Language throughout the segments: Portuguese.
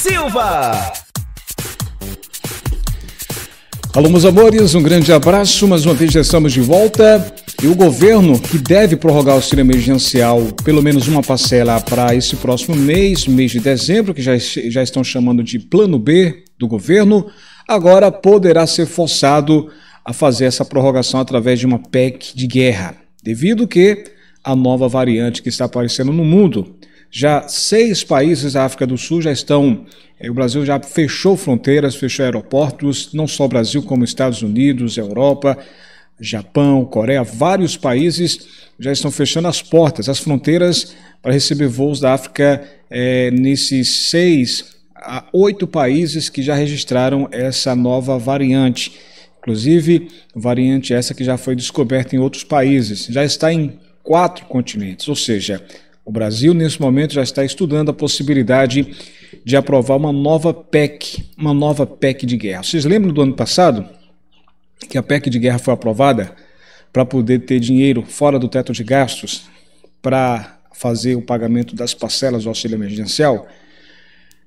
Silva. Alô, meus amores, um grande abraço, mais uma vez já estamos de volta. E o governo, que deve prorrogar o auxílio emergencial, pelo menos uma parcela para esse próximo mês de dezembro, que já estão chamando de plano B do governo, agora poderá ser forçado a fazer essa prorrogação através de uma PEC de guerra, devido que a nova variante que está aparecendo no mundo. Já 6 países da África do Sul já estão, o Brasil já fechou fronteiras, fechou aeroportos, não só o Brasil como Estados Unidos, Europa, Japão, Coreia, vários países já estão fechando as portas, as fronteiras para receber voos da África nesses 6 a 8 países que já registraram essa nova variante. Inclusive, variante essa que já foi descoberta em outros países, já está em 4 continentes, ou seja, o Brasil nesse momento já está estudando a possibilidade de aprovar uma nova PEC de guerra. Vocês lembram do ano passado que a PEC de guerra foi aprovada para poder ter dinheiro fora do teto de gastos para fazer o pagamento das parcelas do auxílio emergencial?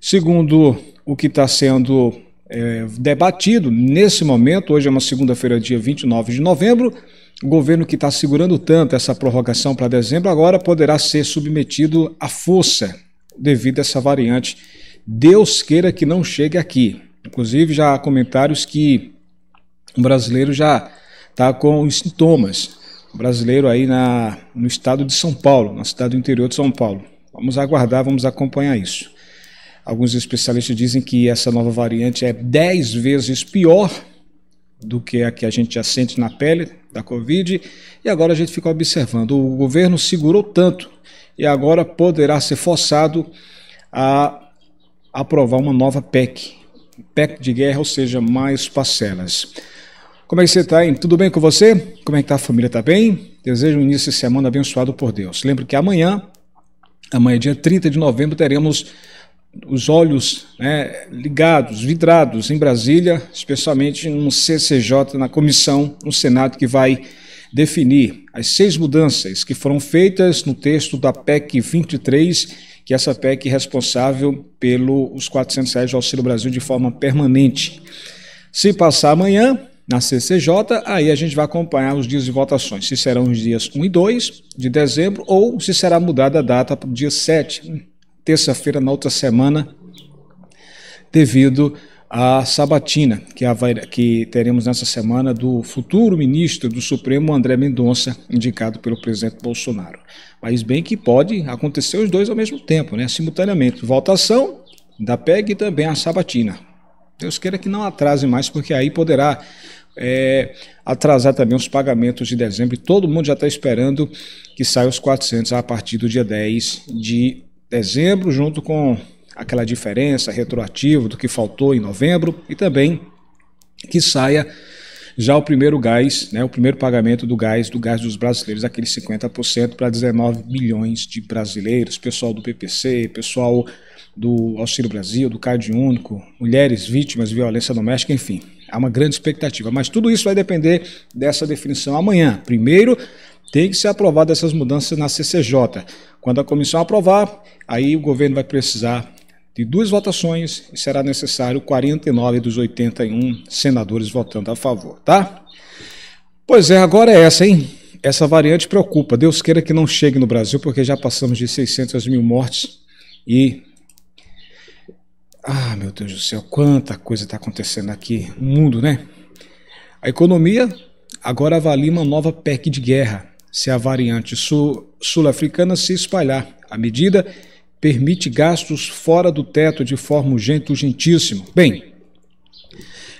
Segundo o que está sendo debatido nesse momento, hoje é uma segunda-feira, dia 29 de novembro, o governo que está segurando tanto essa prorrogação para dezembro agora poderá ser submetido à força devido a essa variante. Deus queira que não chegue aqui. Inclusive já há comentários que o brasileiro já está com os sintomas. O brasileiro aí no estado de São Paulo, na cidade do interior de São Paulo. Vamos aguardar, vamos acompanhar isso. Alguns especialistas dizem que essa nova variante é 10 vezes pior do que a que a gente já sente na pele da Covid, e agora a gente fica observando. O governo segurou tanto e agora poderá ser forçado a aprovar uma nova PEC de guerra, ou seja, mais parcelas. Como é que você está, hein? Tudo bem com você? Como é que está a família? Está bem? Desejo um início de semana abençoado por Deus. Lembro que amanhã, dia 30 de novembro, teremos os olhos ligados, vidrados em Brasília, especialmente no CCJ, na comissão, no Senado, que vai definir as 6 mudanças que foram feitas no texto da PEC 23, que é essa PEC responsável pelos R$400 de Auxílio Brasil de forma permanente. Se passar amanhã na CCJ, aí a gente vai acompanhar os dias de votações, se serão os dias 1 e 2 de dezembro ou se será mudada a data para o dia 7, terça-feira, na outra semana, devido à sabatina que teremos nessa semana do futuro ministro do Supremo, André Mendonça, indicado pelo presidente Bolsonaro. Mas bem que pode acontecer os dois ao mesmo tempo, simultaneamente, votação da PEC e também a sabatina. Deus queira que não atrase mais, porque aí poderá atrasar também os pagamentos de dezembro, e todo mundo já está esperando que saia os 400 a partir do dia 10 de dezembro, junto com aquela diferença retroativa do que faltou em novembro, e também que saia já o primeiro gás, o primeiro pagamento do gás dos brasileiros, aqueles 50% para 19 milhões de brasileiros, pessoal do PPC, pessoal do Auxílio Brasil, do Cade Único, mulheres vítimas de violência doméstica, enfim, há uma grande expectativa, mas tudo isso vai depender dessa definição amanhã. Primeiro, tem que ser aprovada essas mudanças na CCJ. Quando a comissão aprovar, aí o governo vai precisar de 2 votações e será necessário 49 dos 81 senadores votando a favor, tá? Pois é, agora é essa, hein? Essa variante preocupa. Deus queira que não chegue no Brasil, porque já passamos de 600 mil mortes e... meu Deus do céu, quanta coisa está acontecendo aqui no mundo, né? A economia agora avalia uma nova PEC de guerra, se a variante sul-africana se espalhar. A medida permite gastos fora do teto de forma urgentíssima. Bem,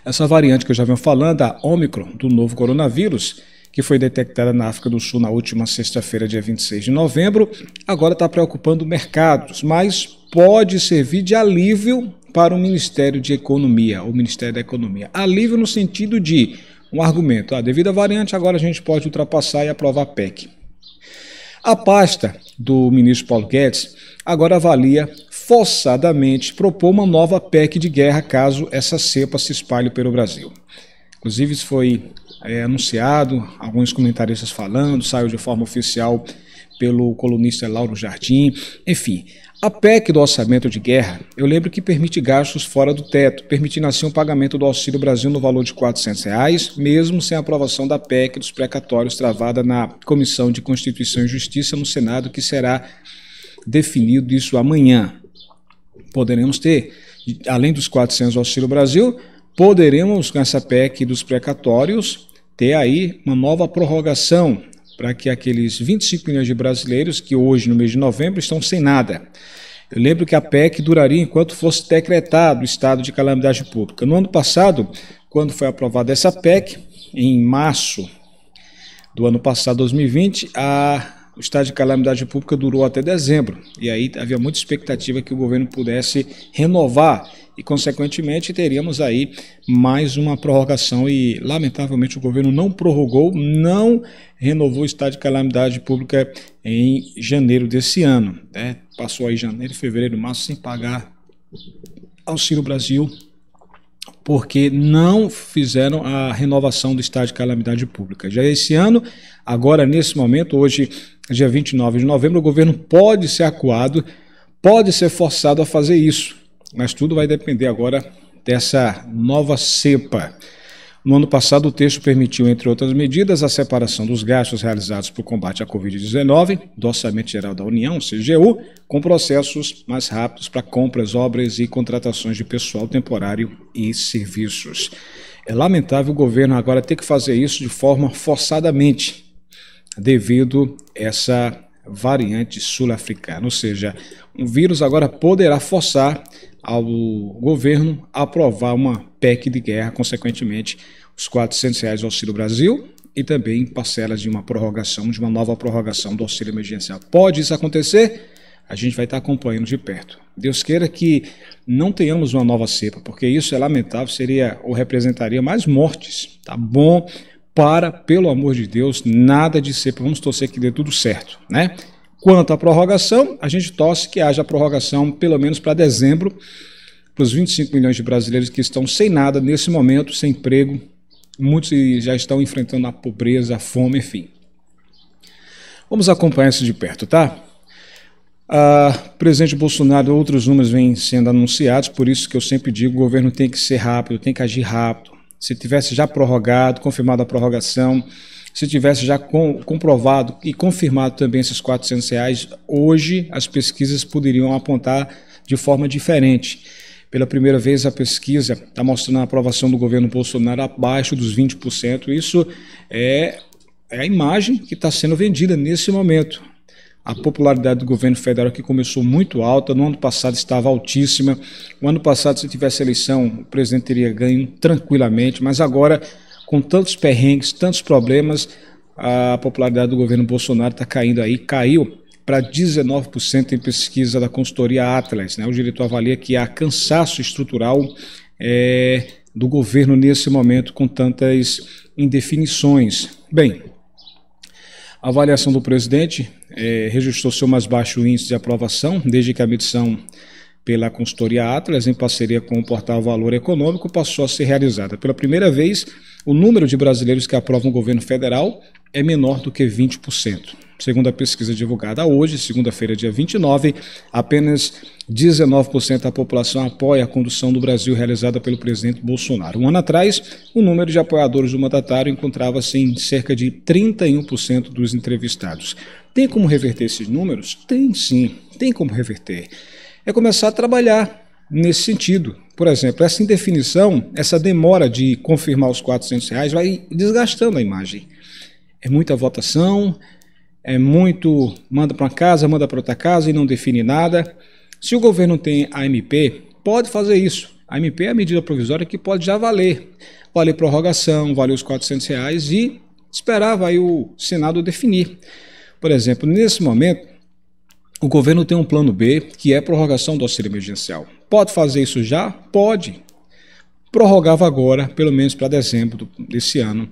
essa variante que eu já venho falando, a Ômicron, do novo coronavírus, que foi detectada na África do Sul na última sexta-feira, dia 26 de novembro, agora está preocupando mercados, mas pode servir de alívio para o Ministério de Economia, o Ministério da Economia. Alívio no sentido de um argumento, devido à variante, agora a gente pode ultrapassar e aprovar a PEC. A pasta do ministro Paulo Guedes agora avalia forçadamente propor uma nova PEC de guerra caso essa cepa se espalhe pelo Brasil. Inclusive isso foi anunciado, alguns comentaristas falando, saiu de forma oficial pelo colunista Lauro Jardim, enfim. A PEC do orçamento de guerra, eu lembro que permite gastos fora do teto, permitindo assim o pagamento do Auxílio Brasil no valor de R$ 400, mesmo sem a aprovação da PEC dos precatórios travada na Comissão de Constituição e Justiça no Senado, que será definido isso amanhã. Poderemos ter, além dos 400 do Auxílio Brasil, poderemos, com essa PEC dos precatórios, ter aí uma nova prorrogação para que aqueles 25 milhões de brasileiros que hoje, no mês de novembro, estão sem nada. Eu lembro que a PEC duraria enquanto fosse decretado o estado de calamidade pública. No ano passado, quando foi aprovada essa PEC, em março do ano passado, 2020, o estado de calamidade pública durou até dezembro. E aí havia muita expectativa que o governo pudesse renovar e, consequentemente, teríamos aí mais uma prorrogação e, lamentavelmente, o governo não prorrogou, não renovou o estado de calamidade pública em janeiro desse ano, né? Passou aí janeiro, fevereiro, março sem pagar Auxílio Brasil, porque não fizeram a renovação do estado de calamidade pública. Já esse ano, agora nesse momento, hoje, dia 29 de novembro, o governo pode ser acuado, pode ser forçado a fazer isso, mas tudo vai depender agora dessa nova cepa. No ano passado, o texto permitiu, entre outras medidas, a separação dos gastos realizados para o combate à Covid-19 do Orçamento Geral da União, CGU, com processos mais rápidos para compras, obras e contratações de pessoal temporário e serviços. É lamentável o governo agora ter que fazer isso de forma forçadamente, devido a essa variante sul-africana, ou seja, um vírus agora poderá forçar ao governo a aprovar uma PEC de guerra, consequentemente, os R$ 400 do Auxílio Brasil e também parcelas de uma prorrogação, de uma nova prorrogação do auxílio emergencial. Pode isso acontecer? A gente vai estar acompanhando de perto. Deus queira que não tenhamos uma nova cepa, porque isso é lamentável, seria ou representaria mais mortes, tá bom? Pelo amor de Deus, nada de cepa, vamos torcer que dê tudo certo, né? Quanto à prorrogação, a gente torce que haja prorrogação pelo menos para dezembro, para os 25 milhões de brasileiros que estão sem nada nesse momento, sem emprego, muitos já estão enfrentando a pobreza, a fome, enfim. Vamos acompanhar isso de perto, tá? O presidente Bolsonaro e outros números vêm sendo anunciados, por isso que eu sempre digo, o governo tem que ser rápido, tem que agir rápido. Se tivesse já prorrogado, confirmado a prorrogação, se tivesse já comprovado e confirmado também esses R$ 400, hoje as pesquisas poderiam apontar de forma diferente. Pela primeira vez a pesquisa está mostrando a aprovação do governo Bolsonaro abaixo dos 20%. Isso é a imagem que está sendo vendida nesse momento. A popularidade do governo federal que começou muito alta, no ano passado estava altíssima. No ano passado, se tivesse eleição, o presidente teria ganho tranquilamente, mas agora, com tantos perrengues, tantos problemas, a popularidade do governo Bolsonaro está caindo aí, caiu para 19% em pesquisa da consultoria Atlas, né? O diretor avalia que há cansaço estrutural do governo nesse momento com tantas indefinições. Bem, a avaliação do presidente registrou seu mais baixo índice de aprovação desde que a medição pela consultoria Atlas, em parceria com o portal Valor Econômico, passou a ser realizada. Pela primeira vez, o número de brasileiros que aprovam o governo federal é menor do que 20%. Segundo a pesquisa divulgada hoje, segunda-feira, dia 29, apenas 19% da população apoia a condução do Brasil realizada pelo presidente Bolsonaro. Um ano atrás, o número de apoiadores do mandatário encontrava-se em cerca de 31% dos entrevistados. Tem como reverter esses números? Tem sim, tem como reverter. É começar a trabalhar nesse sentido. Por exemplo, essa indefinição, essa demora de confirmar os R$ 400 vai desgastando a imagem. É muita votação, é muito manda para uma casa, manda para outra casa e não define nada. Se o governo tem a MP, pode fazer isso. A MP é a medida provisória que pode já valer. Valer prorrogação, valer os R$ 400 e esperar vai o Senado definir. Por exemplo, nesse momento, o governo tem um plano B, que é prorrogação do auxílio emergencial. Pode fazer isso já? Pode. Prorrogava agora, pelo menos para dezembro desse ano.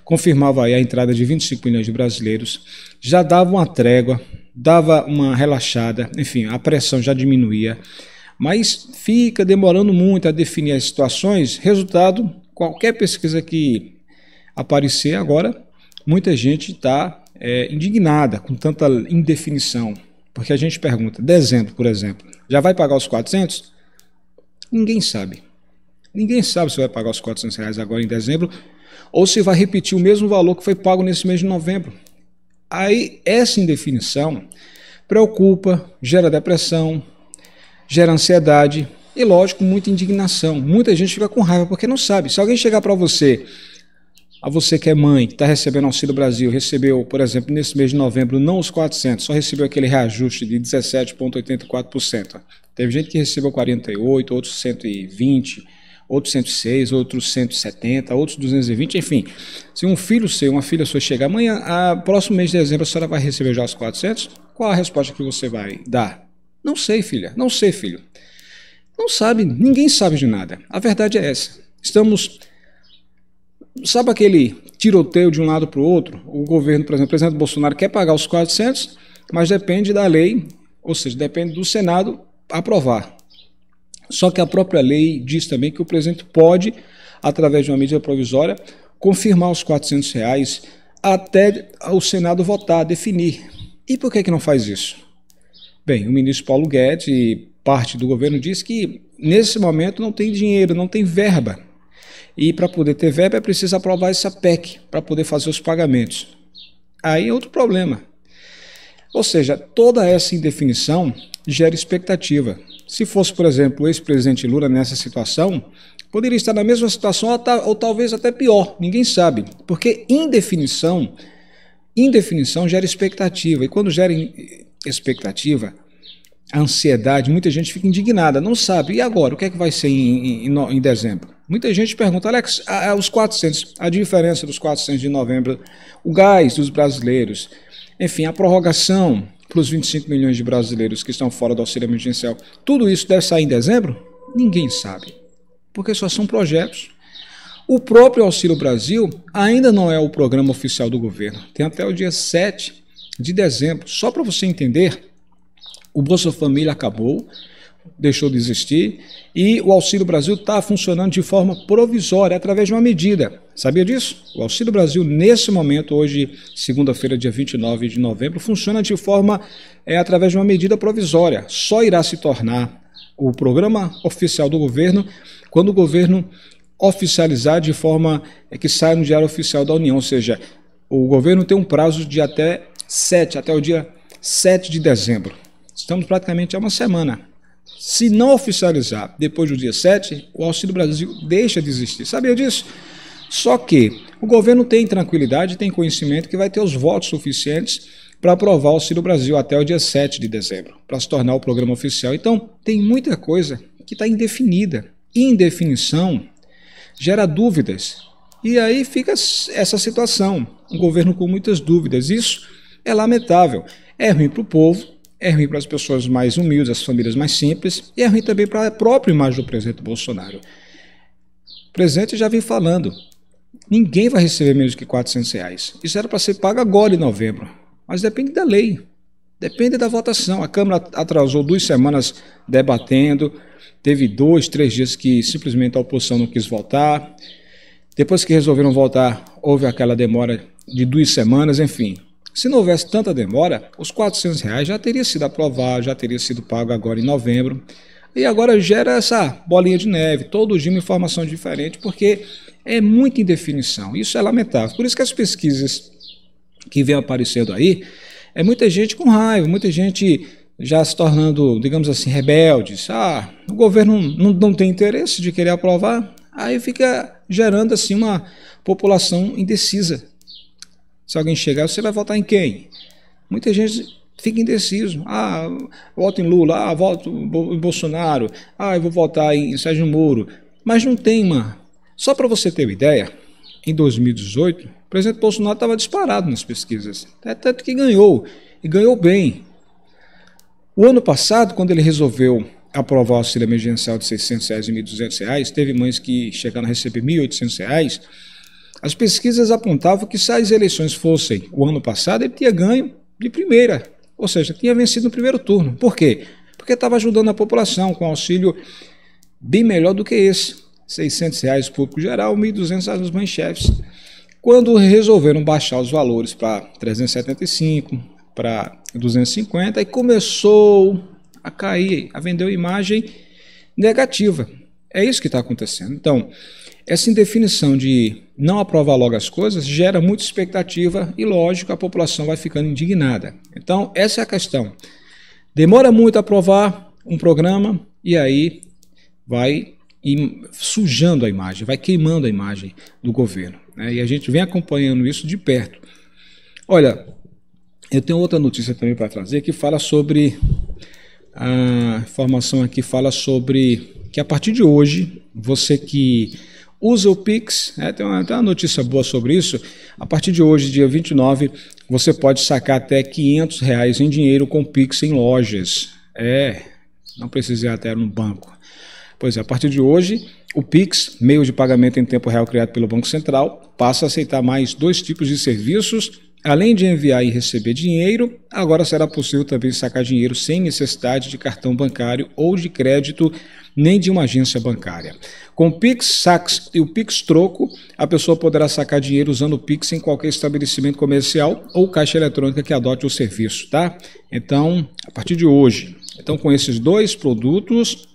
Confirmava aí a entrada de 25 milhões de brasileiros. Já dava uma trégua, dava uma relaxada, enfim, a pressão já diminuía. Mas fica demorando muito a definir as situações. Resultado, qualquer pesquisa que aparecer agora, muita gente está indignada com tanta indefinição, porque a gente pergunta, dezembro, por exemplo, já vai pagar os 400? Ninguém sabe. Ninguém sabe se vai pagar os R$ 400 agora em dezembro ou se vai repetir o mesmo valor que foi pago nesse mês de novembro. Aí essa indefinição preocupa, gera depressão, gera ansiedade e, lógico, muita indignação. Muita gente fica com raiva porque não sabe. Se alguém chegar para você, a você que é mãe, que está recebendo Auxílio Brasil, recebeu, por exemplo, nesse mês de novembro, não os 400, só recebeu aquele reajuste de 17,84%. Teve gente que recebeu 48, outros 120, outros 106, outros 170, outros 220, enfim. Se um filho seu, uma filha sua chegar amanhã, próximo mês de dezembro, a senhora vai receber já os 400? Qual a resposta que você vai dar? Não sei, filha. Não sei, filho. Não sabe, ninguém sabe de nada. A verdade é essa. Sabe aquele tiroteio de um lado para o outro? O governo, por exemplo, o presidente Bolsonaro quer pagar os 400, mas depende da lei, ou seja, depende do Senado aprovar. Só que a própria lei diz também que o presidente pode, através de uma medida provisória, confirmar os R$ 400 até o Senado votar, definir. E por que não faz isso? Bem, o ministro Paulo Guedes e parte do governo diz que nesse momento não tem dinheiro, não tem verba. E para poder ter verba é preciso aprovar essa PEC para poder fazer os pagamentos. Aí é outro problema. Ou seja, toda essa indefinição gera expectativa. Se fosse, por exemplo, o ex-presidente Lula nessa situação, poderia estar na mesma situação ou talvez até pior, ninguém sabe. Porque indefinição gera expectativa. E quando gera expectativa, a ansiedade, muita gente fica indignada, não sabe. E agora, o que é que vai ser em dezembro? Muita gente pergunta, Alex, os 400, a diferença dos 400 de novembro, o gás dos brasileiros, enfim, a prorrogação para os 25 milhões de brasileiros que estão fora do auxílio emergencial, tudo isso deve sair em dezembro? Ninguém sabe, porque só são projetos. O próprio Auxílio Brasil ainda não é o programa oficial do governo, tem até o dia 7 de dezembro. Só para você entender, o Bolsa Família acabou, deixou de existir, e o Auxílio Brasil está funcionando de forma provisória, através de uma medida. Sabia disso? O Auxílio Brasil, nesse momento, hoje, segunda-feira, dia 29 de novembro, funciona de forma, através de uma medida provisória. Só irá se tornar o programa oficial do governo quando o governo oficializar de forma que saia no Diário Oficial da União, ou seja, o governo tem um prazo de até o dia 7 de dezembro. Estamos praticamente há uma semana. Se não oficializar depois do dia 7, o Auxílio Brasil deixa de existir. Sabia disso? Só que o governo tem tranquilidade, tem conhecimento que vai ter os votos suficientes para aprovar o Auxílio Brasil até o dia 7 de dezembro, para se tornar o programa oficial. Então, tem muita coisa que está indefinida. Indefinição gera dúvidas. E aí fica essa situação, um governo com muitas dúvidas. Isso é lamentável. É ruim para o povo, é ruim para as pessoas mais humildes, as famílias mais simples, e é ruim também para a própria imagem do presidente Bolsonaro. O presidente já vem falando, ninguém vai receber menos que R$ 400. Isso era para ser pago agora em novembro, mas depende da lei, depende da votação. A Câmara atrasou 2 semanas debatendo, teve 2, 3 dias que simplesmente a oposição não quis votar. Depois que resolveram votar, houve aquela demora de 2 semanas, enfim. Se não houvesse tanta demora, os R$ 400 já teria sido aprovado, já teria sido pago agora em novembro. E agora gera essa bolinha de neve, todo dia uma informação diferente, porque é muita indefinição. Isso é lamentável. Por isso que as pesquisas que vêm aparecendo aí, é muita gente com raiva, muita gente já se tornando, digamos assim, rebeldes. O governo não tem interesse de querer aprovar, aí fica gerando assim uma população indecisa. Se alguém chegar, você vai votar em quem? Muita gente fica indeciso. Voto em Lula, voto em Bolsonaro, eu vou votar em Sérgio Moro. Mas não tem uma. Só para você ter uma ideia, em 2018, o presidente Bolsonaro estava disparado nas pesquisas. Tanto que ganhou, e ganhou bem. O ano passado, quando ele resolveu aprovar o auxílio emergencial de R$ 600 e R$ 1.200, teve mães que chegaram a receber R$ 1.800, as pesquisas apontavam que se as eleições fossem o ano passado, ele tinha ganho de primeira, ou seja, tinha vencido no primeiro turno. Por quê? Porque estava ajudando a população com auxílio bem melhor do que esse, R$ 600 público geral, R$ 1.200 às mães chefes. quando resolveram baixar os valores para 375, para 250, e começou a cair, a vender imagem negativa. É isso que está acontecendo. Então, essa indefinição de não aprovar logo as coisas gera muita expectativa e, lógico, a população vai ficando indignada. Então, essa é a questão. Demora muito a aprovar um programa e aí vai sujando a imagem, vai queimando a imagem do governo, né? E a gente vem acompanhando isso de perto. Olha, eu tenho outra notícia também para trazer que fala sobre, a informação aqui fala sobre que a partir de hoje, você que usa o Pix, tem uma notícia boa sobre isso, a partir de hoje, dia 29, você pode sacar até R$500 em dinheiro com Pix em lojas. Não precisa ir até no banco. Pois é, a partir de hoje, o Pix, meio de pagamento em tempo real criado pelo Banco Central, passa a aceitar mais 2 tipos de serviços. Além de enviar e receber dinheiro, agora será possível também sacar dinheiro sem necessidade de cartão bancário ou de crédito, nem de uma agência bancária. Com o Pix Sax e o Pix Troco, a pessoa poderá sacar dinheiro usando o Pix em qualquer estabelecimento comercial ou caixa eletrônica que adote o serviço, tá? Então, a partir de hoje, com esses 2 produtos,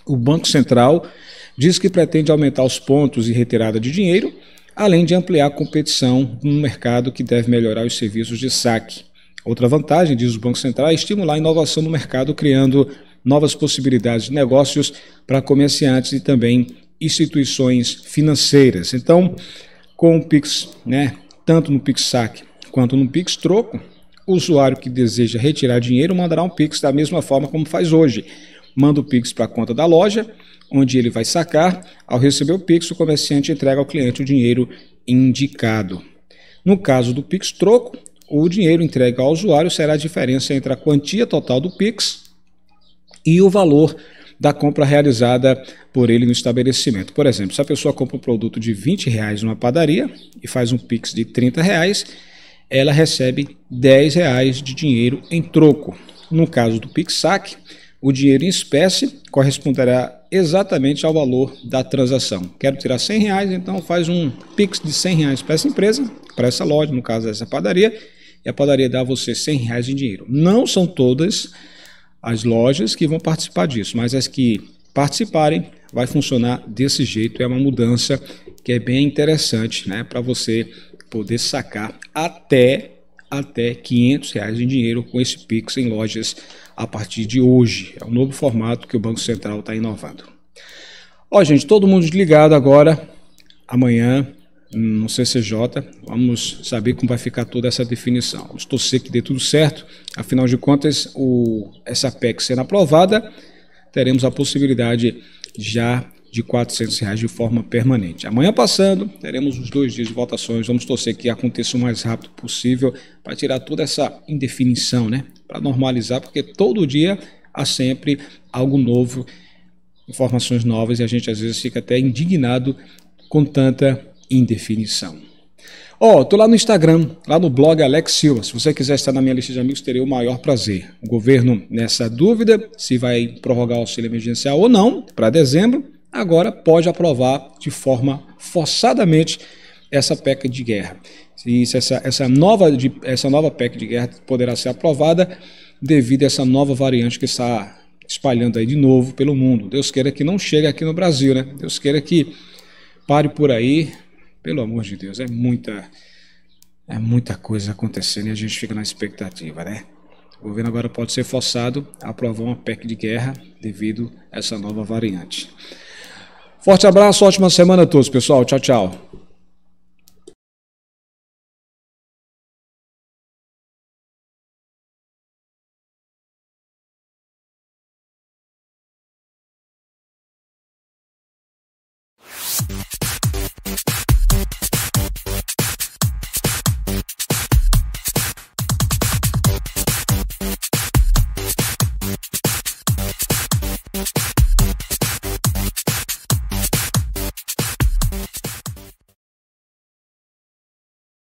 o Banco Central diz que pretende aumentar os pontos e retirada de dinheiro, além de ampliar a competição no mercado que deve melhorar os serviços de saque. Outra vantagem, diz o Banco Central, é estimular a inovação no mercado, criando novas possibilidades de negócios para comerciantes e também instituições financeiras. Então, com o Pix, tanto no Pix Saque quanto no Pix Troco, o usuário que deseja retirar dinheiro mandará um Pix da mesma forma como faz hoje. Manda o Pix para a conta da loja, onde ele vai sacar. Ao receber o Pix, o comerciante entrega ao cliente o dinheiro indicado. No caso do Pix Troco, o dinheiro entregue ao usuário será a diferença entre a quantia total do Pix e o valor da compra realizada por ele no estabelecimento. Por exemplo, se a pessoa compra um produto de R$20 numa padaria e faz um Pix de R$30, ela recebe R$10 de dinheiro em troco. No caso do Pix Saque, o dinheiro em espécie corresponderá exatamente ao valor da transação. Quero tirar R$100, então faz um Pix de R$100 para essa empresa, para essa loja, no caso dessa padaria, e a padaria dá a você R$100 em dinheiro. Não são todas as lojas que vão participar disso, mas as que participarem vai funcionar desse jeito. É uma mudança que é bem interessante, para você poder sacar até R$500 em dinheiro com esse Pix em lojas a partir de hoje. É um novo formato que o Banco Central está inovando. Gente, todo mundo ligado agora, amanhã, no CCJ, vamos saber como vai ficar toda essa definição. Vamos torcer que dê tudo certo, afinal de contas, essa PEC sendo aprovada, teremos a possibilidade já de R$400 de forma permanente. Amanhã passando, teremos os 2 dias de votações, vamos torcer que aconteça o mais rápido possível para tirar toda essa indefinição, para normalizar, porque todo dia há sempre algo novo, informações novas, e a gente às vezes fica até indignado com tanta indefinição. Tô lá no Instagram, lá no blog Alex Silva. Se você quiser estar na minha lista de amigos, terei o maior prazer. O governo, nessa dúvida, se vai prorrogar o auxílio emergencial ou não, para dezembro, agora pode aprovar de forma forçadamente essa PEC de guerra. Essa nova PEC de guerra poderá ser aprovada devido a essa nova variante que está espalhando aí de novo pelo mundo. Deus queira que não chegue aqui no Brasil, Deus queira que pare por aí. Pelo amor de Deus, é muita coisa acontecendo e a gente fica na expectativa, O governo agora pode ser forçado a aprovar uma PEC de guerra devido a essa nova variante. Forte abraço, ótima semana a todos, pessoal. Tchau, tchau.